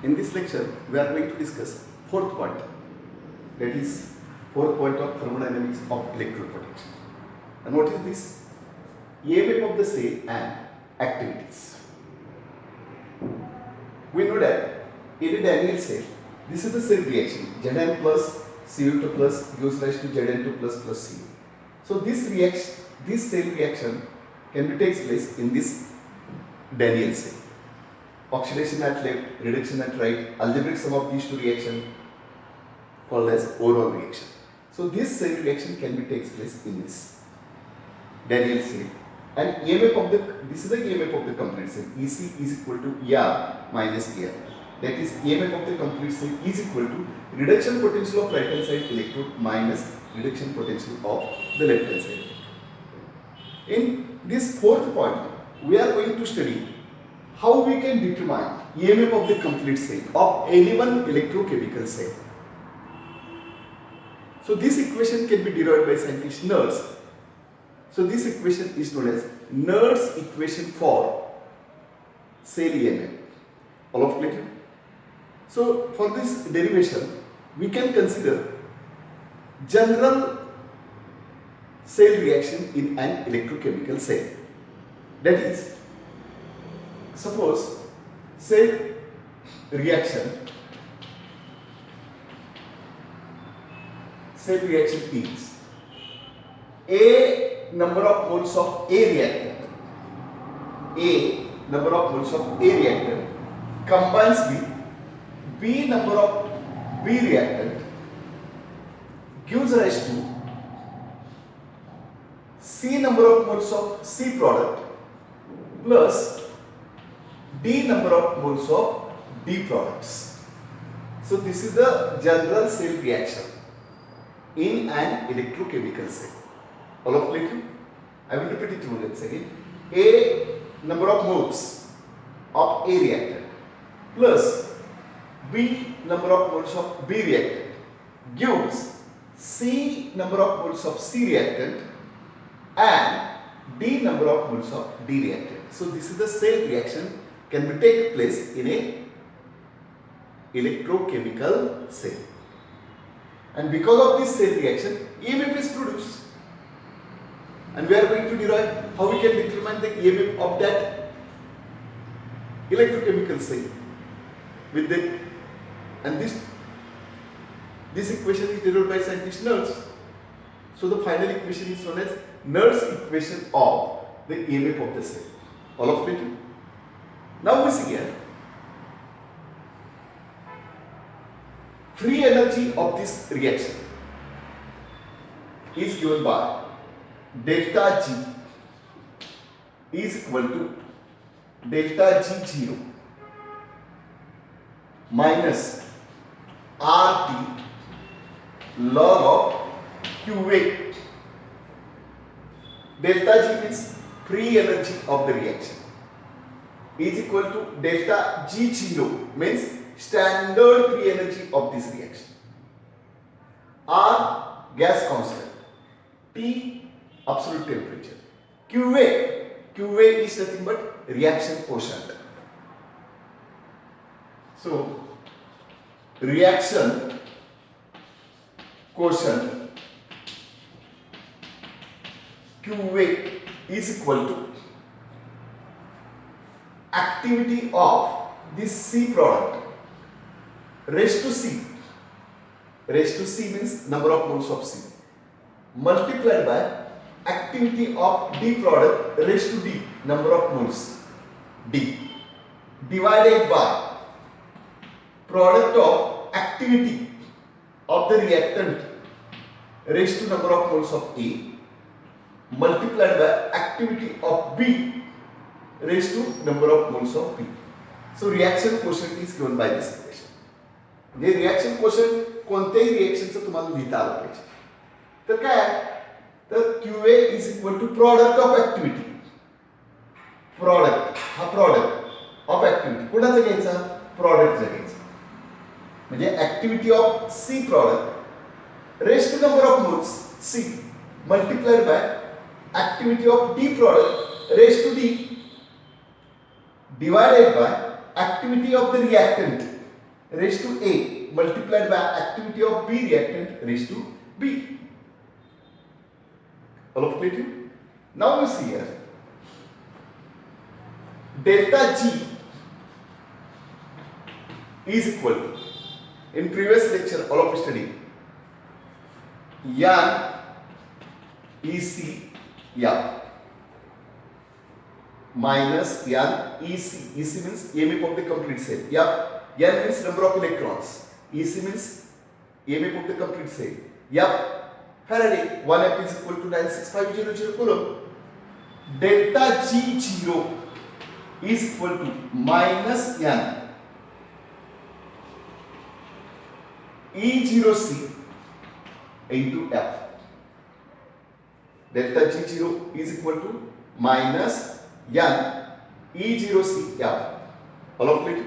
In this lecture, we are going to discuss fourth point, that is fourth point of thermodynamics of electrode potential. And what is this? EMF of the cell and activities. We know that in a Daniell cell, this is the cell reaction. Zn plus Cu2 plus gives rise to Zn2 plus Cu. So this cell reaction can be takes place in this Daniell cell. Oxidation at left, reduction at right, algebraic sum of these two reactions called as overall reaction. So this cell reaction can be takes place in this Daniell cell. And EMF of this is the EMF of the complete cell. EC is equal to ER minus ER. That is, EMF of the complete cell is equal to reduction potential of right hand side electrode minus reduction potential of the left hand side. In this fourth point, we are going to study how we can determine EMF of the complete cell of any one electrochemical cell. So this equation can be derived by scientist Nernst. So this equation is known as Nernst equation for cell EMF. All of clear? So for this derivation, we can consider general cell reaction in an electrochemical cell. That is, suppose cell reaction is A number of moles of A reactant. A number of moles of A reactant combines with B number of B reactant gives rise to C number of moles of C product plus D number of moles of D products. So this is the general cell reaction in an electrochemical cell. All of clear? I will repeat it once again. A number of moles of A reactant plus B number of moles of B reactant gives C number of moles of C reactant and D number of moles of D reactant. So this is the cell reaction can be take place in a electrochemical cell. And because of this cell reaction, EMF is produced. And we are going to derive how we can determine the EMF of that electrochemical cell with the, and this equation is derived by scientist Nernst. So the final equation is known as Nernst equation of the EMF of the cell. All of it. Now we see here free energy of this reaction is given by delta G is equal to delta G0 minus RT log of QA. Delta G means free energy of the reaction is equal to delta G0 means standard free energy of this reaction. R gas constant, T absolute temperature, QA is nothing but reaction quotient. So reaction quotient QA is equal to activity of this C product raised to C. Raised to C means number of moles of C multiplied by activity of D product raised to D, number of moles D, divided by product of activity of the reactant raised to number of moles of A multiplied by activity of B raised to number of moles of B. So reaction quotient is given by this equation. J reaction quotient कोणत्याही रिएक्शनचं तुम्हाला लिहिता आलं पाहिजे. तर काय तर QA is equal to product of activity. Product हा product of activity कुणाचा घ्यायचा? प्रॉडक्टचा घ्यायचा. म्हणजे activity of C product raised to number of moles C multiplied by activity of D product raised to D divided by activity of the reactant raised to A multiplied by activity of B reactant raised to B. All of clear? Now you see here delta G is equal to, in previous lecture all of you studied, N EC minus N EC. EC means EMF of the complete cell. N means number of electrons. EC means EMF of the complete cell. Faraday. 1F is equal to 96500 coulomb. Delta G0 is equal to minus N E0C into F. Delta G0 is equal to minus N E0C F. All of it.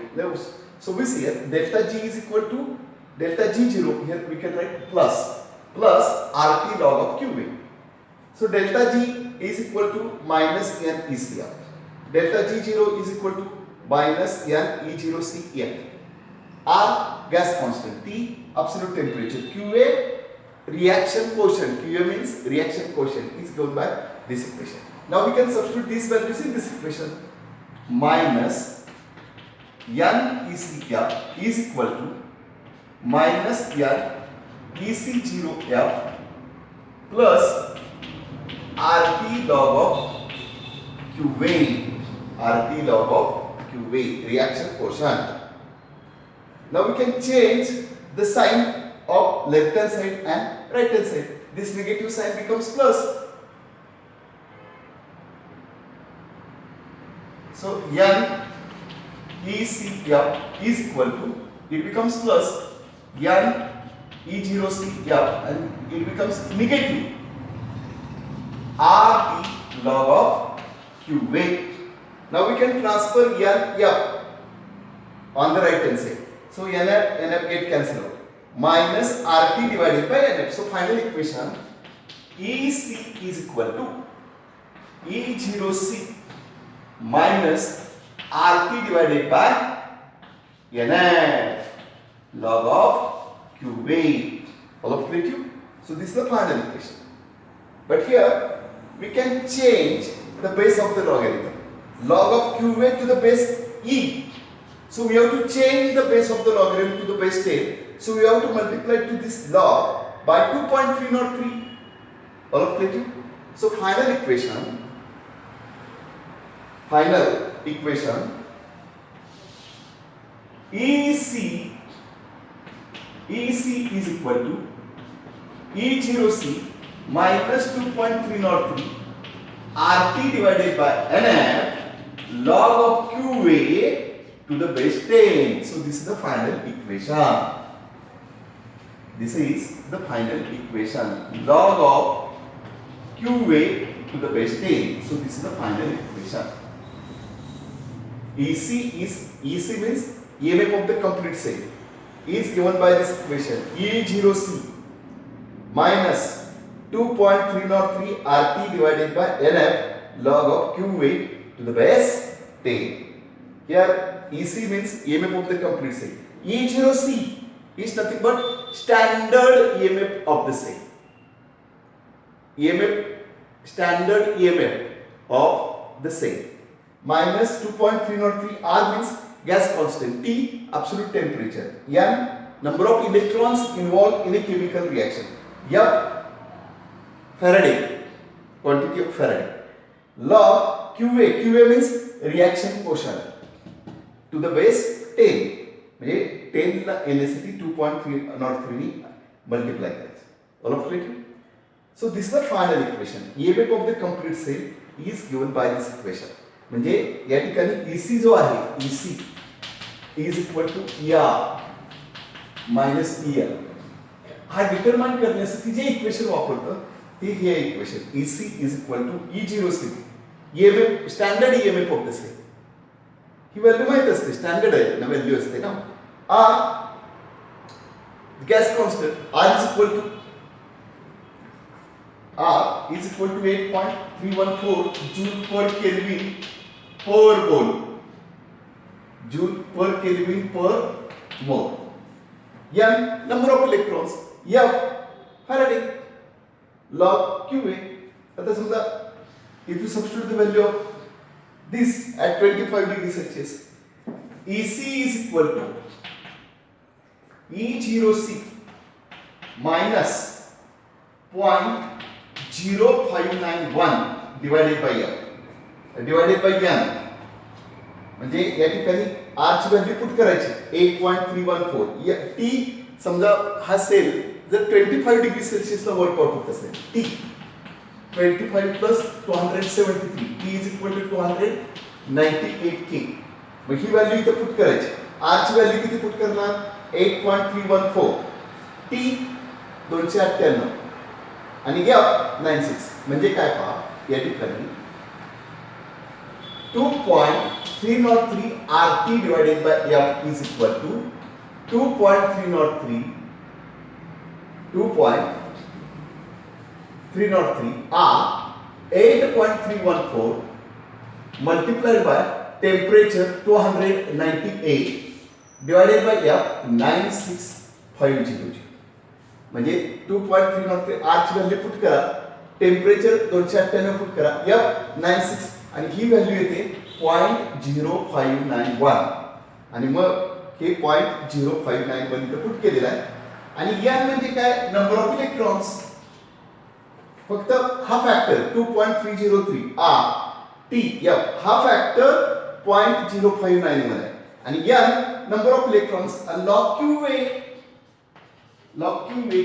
So we see here delta G is equal to delta G0. Here we can write plus RT log of QV. So delta G is equal to minus N ECF. Delta G0 is equal to minus N E0C F. R gas constant, T absolute temperature, QA reaction quotient. QA means reaction quotient is given by this equation. Now we can substitute these values in this equation. Minus N ECF is equal to minus N EC0F plus RT log of QA. RT log of QA reaction quotient. Now we can change the sign of left hand side and right hand side. This negative sign becomes plus. So N ECF is equal to, it becomes plus N E0CF and it becomes negative RT log of QA. Now we can transfer N F on the right hand side. So NF get cancelled out. Minus RT divided by NF. So final equation EC is equal to E0C minus RT divided by NF log of QA. All of clear? So this is the final equation. But here we can change the base of the logarithm. Log of QA to the base E. So we have to change the base of the logarithm to the base 10. So we have to multiply to this log by 2.303. All of clear? So final equation EC is equal to E0C minus 2.303 RT divided by NF log of QA to the base 10. So this is the final equation. This is the final equation. Log of QA to the base 10. So this is the final equation. EC means EMF of the complete cell is given by this equation E0C minus 2.303 RT divided by NF log of QA to the base 10. Here EC means EMF of the complete cell. E0C is nothing but standard EMF of the cell. Standard EMF of the cell. Minus 2.303 R means gas constant, T absolute temperature, N number of electrons involved in a chemical reaction, F Faraday, quantity of Faraday. Log QA means reaction quotient to the base 10. 10 ला NaCl 2.303 नी multiply करायचं. All of clear? So this is the final equation. EMF of the complete cell is given by this equation. म्हणजे या ठिकाणी EC जो आहे EC is equal to ER minus EL. हा determine करण्यासाठी जे इक्वेशन वापरतो ते हे equation EC is equal to E0C EMF standard EMF of the cell. ही व्हॅल्यू माहित असते, स्टँडर्ड आहे ना, व्हॅल्यू असते ना. R gas constant R is equal to 8.314 joule per Kelvin per mole. Joule per Kelvin per mole. n number of electrons. F Faraday. Log QA. आता समजा if you substitute the value of this at 25 degrees Celsius, EC is equal to E0C minus 0.0591 divided by F divided by n. म्हणजे या ठिकाणी R ची value put करायची 8.314. T समजा हा cell जर 25 डिग्री सेल्सिअसला वर्कआउट होत असेल, T 25 plus 273, T is equal to 298 K. Mug he value इथे पुट करायची. R ची व्हॅल्यू किती पुट करणार? 8.314. T 298 आणि F 96. म्हणजे काय पहा या ठिकाणी 2.303 RT divided by F is equal to 2.303 are 8.314 multiplied by temperature 298 divided by F 9650. म्हणजे 2.303 R ची व्हॅल्यू पुट करा, टेम्परेचर 298 पुट करा, F 96 आणि ही व्हॅल्यू येते 0.0591 आणि मग हे 0.059 इथे पुट केलेलं आहे. आणि n म्हणजे काय? Number of electrons. फक्त हा फॅक्टर 2.303 R T F हा फॅक्टर 0.059 आहे आणि n number of electrons and log QA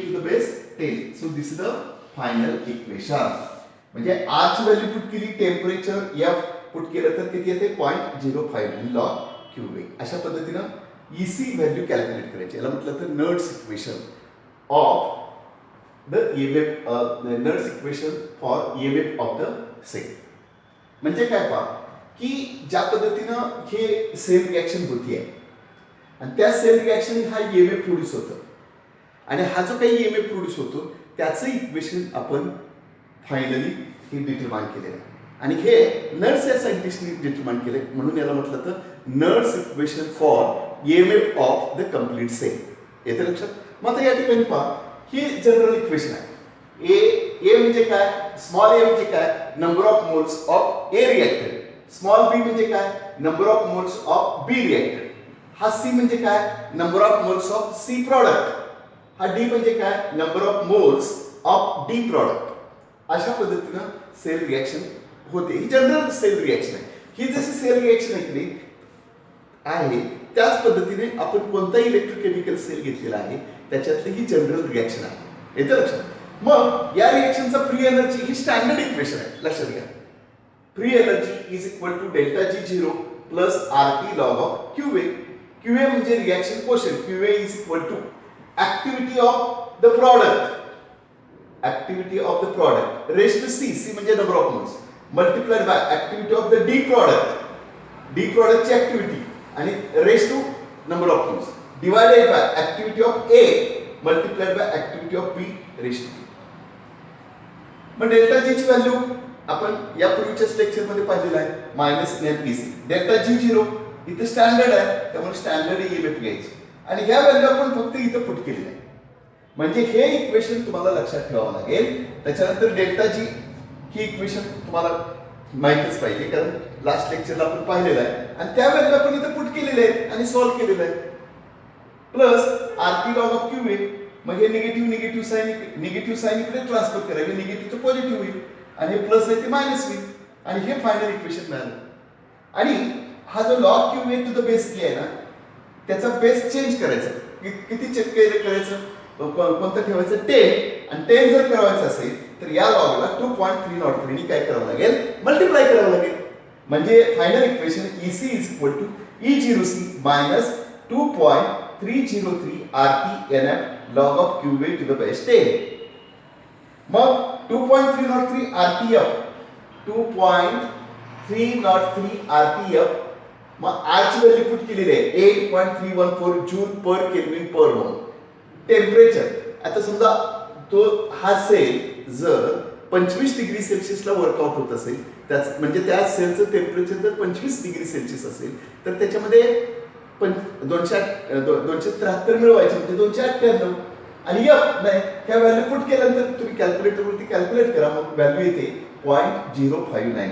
to the base 10. So this is the final equation. म्हणजे R ची व्हॅल्यू पुट केली, टेम्परेचर F पुट केलं तर किती येते 0.05 log QA. अशा पद्धतीनं EC व्हॅल्यू कॅल्क्युलेट करायची. याला म्हटलं तर Nernst's equation of the EMF, Nernst's equation for EMF of the cell. म्हणजे काय पहा की ज्या पद्धतीनं हे सेल रिॲक्शन होतीये आणि त्या सेल रिॲक्शन हा EMF प्रोड्यूस होतं आणि हा जो काही EMF प्रोड्यूस होतो त्याचं इक्वेशन आपण फायनली हे डिटरमाइन केलेलं आहे आणि हे नर्ड्स या सायंटिस्टनी डिटरमाइन केले म्हणून याला म्हटलं तर Nernst's equation for EMF of the complete cell. येते लक्षात? मग आता या ठिकाणी पहा ही जनरल इक्वेशन आहे. ए म्हणजे काय? स्मॉल ए म्हणजे काय? Number of moles of a reacted. Small b म्हणजे काय? Number of moles of b reacted. हा सी म्हणजे काय? Number of moles of C product. हा डी म्हणजे काय? Number of moles of D product. अशा पद्धतीनं सेल रिएक्शन होते. ही जनरल सेल रिएक्शन आहे. ही जशी सेल रिएक्शन आहे त्याच पद्धतीने आपण कोणताही इलेक्ट्रोकेमिकल सेल घेतलेला आहे त्याच्यातली ही जनरल रिएक्शन आहे. येतं लक्षात? मग या रिएक्शनचा फ्री एनर्जी ही स्टँडर्ड इक्वेशन आहे, लक्षात घ्या. Free energy is equal to delta G0 plus RT log of QA. QA म्हणजे reaction quotient. QA is equal to activity of the product. Activity of the product raised to C म्हणजे number of moles multiplied by activity of the the product. The प्रॉडक्टची activity आणि raised to number of moles divided by activity of A multiplied by activity of B raised to. मग delta G ची value आपण या पूर्वीच्याच lecture मध्ये पाहिलेलं आहे -npc. Delta G0 इथे स्टँडर्ड आहे त्यामुळे स्टँडर्ड EMF घ्यायची आणि ह्या व्हॅल्यू आपण फक्त इथे पुट केलेली आहे. म्हणजे हे इक्वेशन तुम्हाला लक्षात ठेवावं लागेल. त्याच्यानंतर डेल्टा G ही इक्वेशन तुम्हाला माहितच पाहिजे कारण लास्ट लेक्चरला आपण पाहिलेलं आहे आणि त्या व्हॅल्यू आपण इथे पुट केलेले आहेत आणि सॉल्व्ह केलेलं आहे. Plus RT log of QA. मग हे निगेटिव्ह साइन इकडे ट्रान्सफर करावे, निगेटिव्हचं पॉझिटिव्ह होईल आणि हे प्लस आहे ते मायनस होईल आणि हे फायनल इक्वेशन मिळालं. आणि हा जो log QA to the base आहे ना त्याचा बेस चेंज करायचा. किती चेक करायचं? कोणतं ठेवायचं? 10. आणि 10 जर करायचं असेल तर या लॉगला 2.303 ने काय करावं लागेल? मल्टिप्लाय करावं लागेल. म्हणजे final equation EC is equal to E0C minus 2.303 RT NF log of QA to the base 10. Mug 2.303 RTF 2.303 RTF mug R ची व्हॅल्यू पुट केलेली आहे 8.314 जूल पर केल्विन पर मोल. टेम्परेचर आता समजा तो हा सेल जर 25 डिग्री सेल्सिअसला वर्कआउट होत असेल त्याच म्हणजे त्या सेलचं टेम्परेचर जर 25 डिग्री सेल्सिअस असेल तर त्याच्यामध्ये पण 273 मिळवायचे म्हणजे 298 आणि एफ नाही त्या व्हॅल्यू पुट केल्यानंतर तुम्ही कॅल्क्युलेटरवरती कॅल्क्युलेट करा, मग व्हॅल्यू येते 0.059.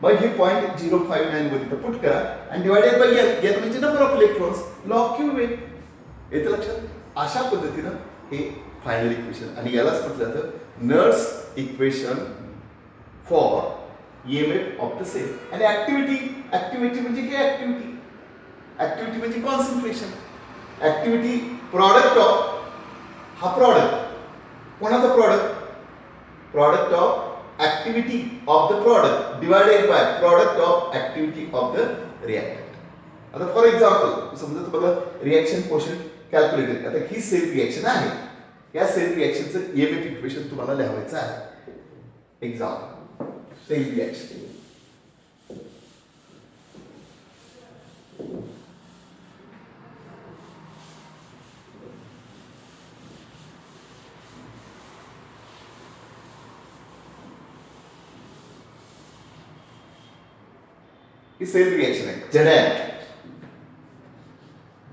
मग ही 0.059 मध्ये पुट करा आणि डिवायडेड बाय एन म्हणजे number of electrons log Q वे येतं लक्षात. अशा पद्धतीनं हे फायनल इक्वेशन आणि यालाच म्हटलं जातं Nernst equation for EMF of the cell. आणि ऍक्टिव्हिटी म्हणजे काय? ऍक्टिव्हिटी म्हणजे कॉन्सन्ट्रेशन. ऍक्टिव्हिटी प्रॉडक्ट ऑफ हा प्रॉडक्ट कोणाचा product of activity of the product divided by product of activity of the reactant. आता फॉर एक्झाम्पल समजा तुम्हाला रिएक्शन कोशंट कॅल्क्युलेट आता ही सेल रिएक्शन आहे, या सेल रिएक्शनचं EMF इक्वेशन तुम्हाला लिहायचं आहे. एक्झाम्पल सेल रिएक्शन ही सेल रिएक्शन आहे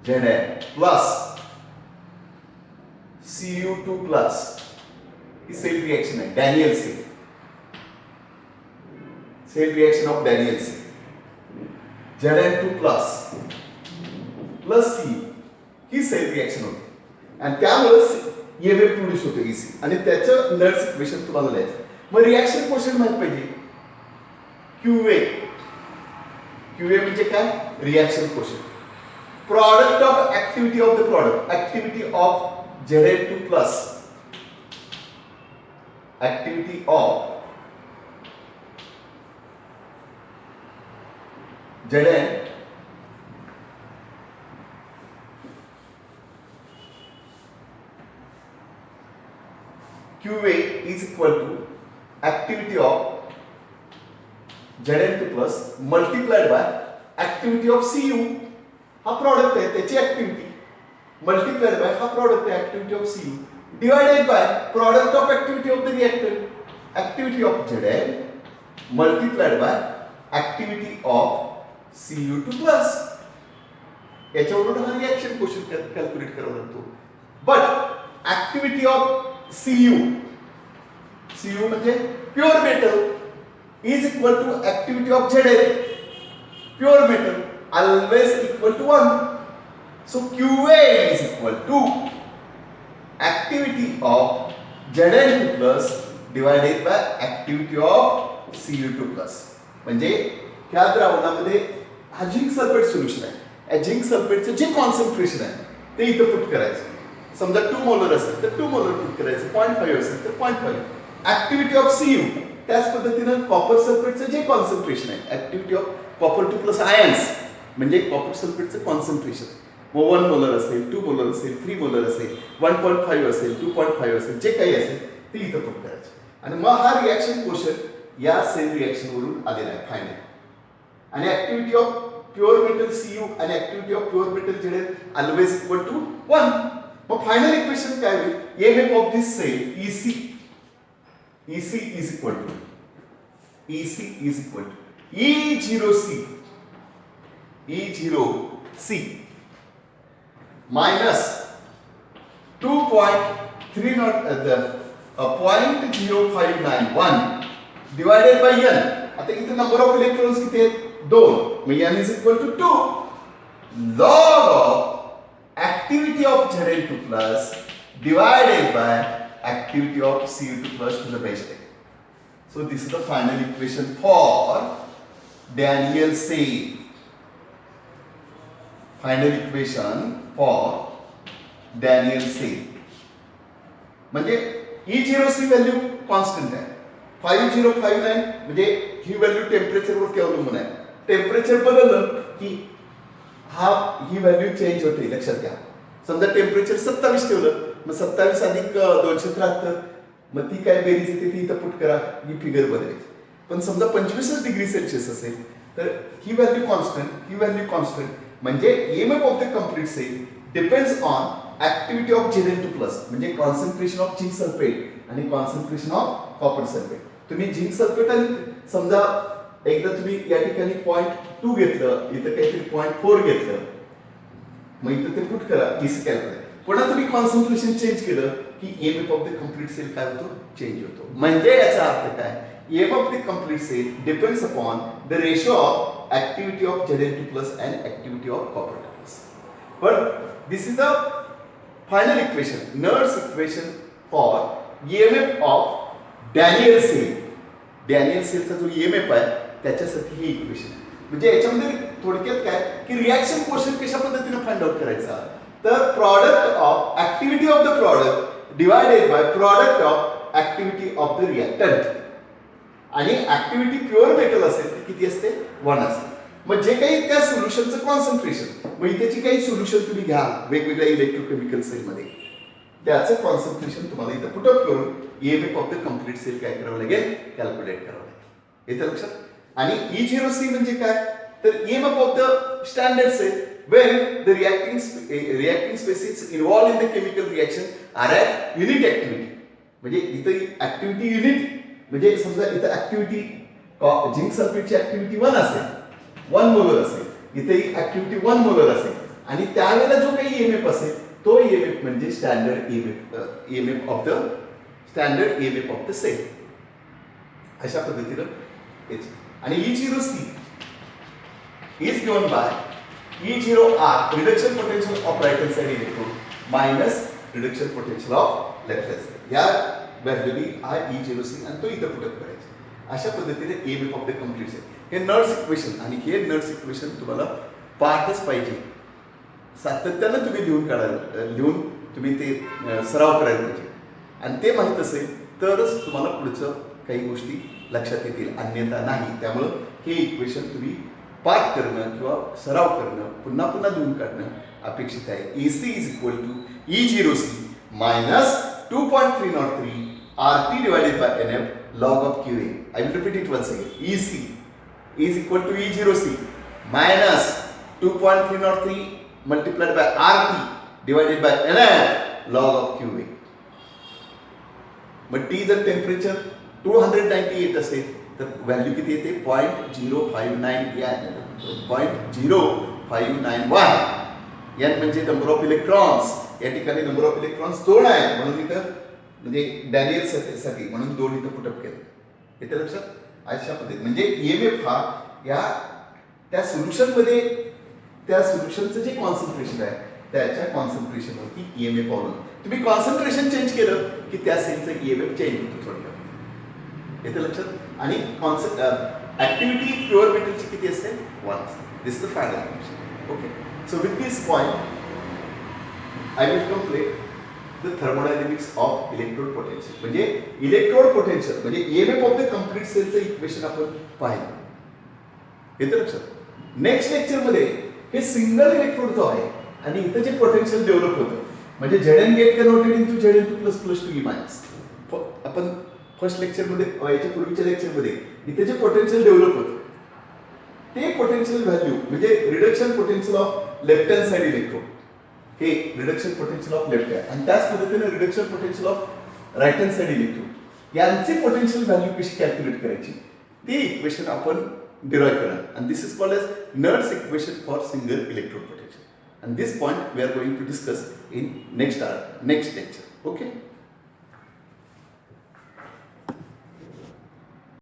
Zn प्लस Cu2 प्लस ही सेल रिएक्शन आहे Daniell cell reaction of Daniell cell. Zn2 plus Cu ही सेल रिएक्शन होते आणि त्यामुळे EMF प्रोड्यूस होते EC आणि त्याचं नर्स इक्वेशन तुम्हाला लिहायचं. मग रिएक्शन क्वोशिएंट माहित पाहिजे QA म्हणजे काय? Reaction quotient. Product of activity of the product, activity of Zn2 plus, activity of Zn QA is equal to activity of Zn2 plus multiplied by activity of Cu. हा product आहे त्याची activity multiplied by हा product आहे activity of Cu divided by product of activity of the reactant activity of Zn multiplied by activity of Cu2 plus. याच्यावरून हा reaction quotient calculate करावा लागतो. But activity of Cu म्हणजे pure metal is equal to activity of Zn pure metal always equal to 1. So QA is equal to activity of Zn2 plus divided by activity of Cu2 plus. म्हणजे ह्या द्रावणामध्ये हा zinc sulphate solution आहे. या zinc सल्फेटचं जे concentration आहे ते इथं put करायचं. समजा 2 मोलर असेल तर 2 मोलर पुट करायचं, 0.5 असेल तर 0.5. ऍक्टिव्हिटी ऑफ Cu त्याच पद्धतीनं कॉपर सल्फेटचं जे कॉन्सन्ट्रेशन आहे activity of copper 2 plus ions म्हणजे कॉपर सल्फेटचं कॉन्सन्ट्रेशन मग 1 मोलर असेल 2 मोलर असेल 3 मोलर असेल 1.5 असेल 2.5 असेल जे काही असेल ते इथं पुट करायचं आणि मग हा रिएक्शन क्वोशिएंट या सेल रिएक्शन वरून आलेला आहे फायनल. आणि activity of pure metal Cu आणि activity of pure metal Zn always equal to 1. मग फायनल इक्वेशन काय होईल? EMF of this cell EC is equal to E0C minus 0.0591 divided by n. आता इथे नंबर ऑफ इलेक्ट्रॉन्स किती आहेत? 2. मग n is equal to 2 log of activity of Zn2 plus divided by activity of Cu2 plus to the base 10. So this is the final equation for Daniell cell. Final equation for Daniell cell. म्हणजे E0C value constant आहे 5059 म्हणजे ही value टेम्परेचरवर अवलंबून आहे. Temperature बदललं की ही value change होते लक्षात घ्या. समजा टेम्परेचर 27 ठेवलं मग 27 अधिक 273 मग ती काय बेरीज येते ती इथं पुट करा ही फिगर बदलायची. पण समजा 25 डिग्री सेल्सिअस असेल तर ही व्हॅल्यू कॉन्स्टंट म्हणजे EMF of the complete cell depends on activity of Zn2 plus म्हणजे कॉन्सन्ट्रेशन ऑफ झिंक सल्फेट आणि कॉन्सन्ट्रेशन ऑफ कॉपर सल्फेट. तुम्ही झिंक सल्फेट आणि समजा एकदा तुम्ही या ठिकाणी 0.2 घेतलं इथं काहीतरी 0.4 घेतलं मग इथं ते पुट करा EC कॅल्क्युलेट. पुन्हा तुम्ही कॉन्सन्ट्रेशन चेंज केलं की EMF of the complete cell काय होतो चेंज होतो. म्हणजे याचा अर्थ काय EMF of the complete cell depends upon the ratio of activity of Zn2 plus and activity of copper plus. But this is the final equation, Nernst equation for EMF of Daniell cell. Daniell सेलचा जो EMF आहे त्याच्यासाठी हे equation. म्हणजे याच्यामध्ये थोडक्यात काय की reaction quotient कशा पद्धतीने फाइंड आउट करायचा, तर product of activity of the product divided by product of activity of the reactant. आणि ऍक्टिव्हिटी प्युअर मेटल असेल तर किती असते 1 असते. मग जे काही त्या सोल्युशनचं कॉन्सन्ट्रेशन, मग त्याची काही सोल्युशन तुम्ही घ्या वेगवेगळ्या इलेक्ट्रोकेमिकल सेलमध्ये, त्याचं कॉन्सन्ट्रेशन तुम्हाला इथं पुट अप करून EMF of the complete cell काय करावं लागेल कॅल्क्युलेट करावं लागेल. येतं लक्षात. आणि E0C म्हणजे काय तर EMF of the standard cell when the reacting species involved in the chemical reaction are at unit activity. म्हणजे इथं ऍक्टिव्हिटी युनिट म्हणजे समजा इथं ऍक्टिव्हिटी झिंक सल्फेटची ऍक्टिव्हिटी 1 असेल, 1 मोलर असेल, इथेही ऍक्टिव्हिटी 1 मोलर असेल आणि त्यावेळेला जो काही EMF असेल तो EMF म्हणजे standard EMF of the standard EMF of the cell. अशा पद्धतीनं आणि E0C is given by E0R reduction potential of right hand side electrode minus reduction potential of left hand side. या व्हॅल्यूनी हा E0C आणि तो इथं पुट अप करायचा. अशा पद्धतीने EMF of the complete cell हे नर्स इक्वेशन. आणि हे नर्स इक्वेशन तुम्हाला पाठच पाहिजे, सातत्यानं तुम्ही लिहून तुम्ही ते सराव करायला पाहिजे. आणि ते माहीत असेल तरच तुम्हाला पुढचं काही गोष्टी लक्षात येतील, अन्यथा नाही. त्यामुळं हे इक्वेशन तुम्ही पाठ करणं किंवा सराव करणं पुन्हा पुन्हा लिहून काढणं अपेक्षित आहे. AC is equal to E0C minus 2.303 RT divided by NF log of QA. I will repeat it once again. EC is equal to E0C minus 2.303 multiplied by RT divided by NF log of QA. Mug T जर temperature 298 असेल तर value किती येते 0.059 या 0.0591. N म्हणजे number of electrons. या ठिकाणी number of electrons 2 आहे म्हणून इथं म्हणजे डॅनियल साठी म्हणून 2 इथं पुटअप केलं. येते लक्षात. अशा पद्धतीने म्हणजे EMF हा या त्या सोल्युशनमध्ये त्या सोल्युशनचं जे कॉन्सन्ट्रेशन आहे त्याच्या कॉन्सन्ट्रेशनवरती EMF अवलंबून. तुम्ही कॉन्सन्ट्रेशन चेंज केलं की त्या सेलचं EMF चेंज होतो थोडक्यात. येते लक्षात. आणि ऍक्टिव्हिटी प्युअर मेटलची किती असते 1 असते. This is the final equation. Okay. So with this point I will complete the thermodynamics of electrode potential. म्हणजे इलेक्ट्रोड पोटेन्शियल म्हणजे EMF ऑफ द कम्प्लीट सेलचं इक्वेशन आपण पाहिलं. येते लक्षात. नेक्स्ट लेक्चरमध्ये हे सिंगल इलेक्ट्रोड जो आहे आणि इथं जे पोटेन्शियल डेव्हलप होतं म्हणजे Zn get converted into Zn2 plus plus 2 E minus. आपण फर्स्ट लेक्चरमध्ये याच्या पूर्वीच्या लेक्चरमध्ये इथे जे पोटेन्शियल डेव्हलप होतं ते पोटेन्शियल व्हॅल्यू म्हणजे reduction potential of left hand side electrode, हे reduction potential of left hand आणि त्याच पद्धतीने reduction potential of right hand side electrode यांचे पोटेन्शियल व्हॅल्यू कशी कॅल्क्युलेट करायची ती इक्वेशन आपण डिराइव्ह करणार. आणि this is called as Nernst equation for single electrode potential. And this point we are going to discuss in next lecture. Okay.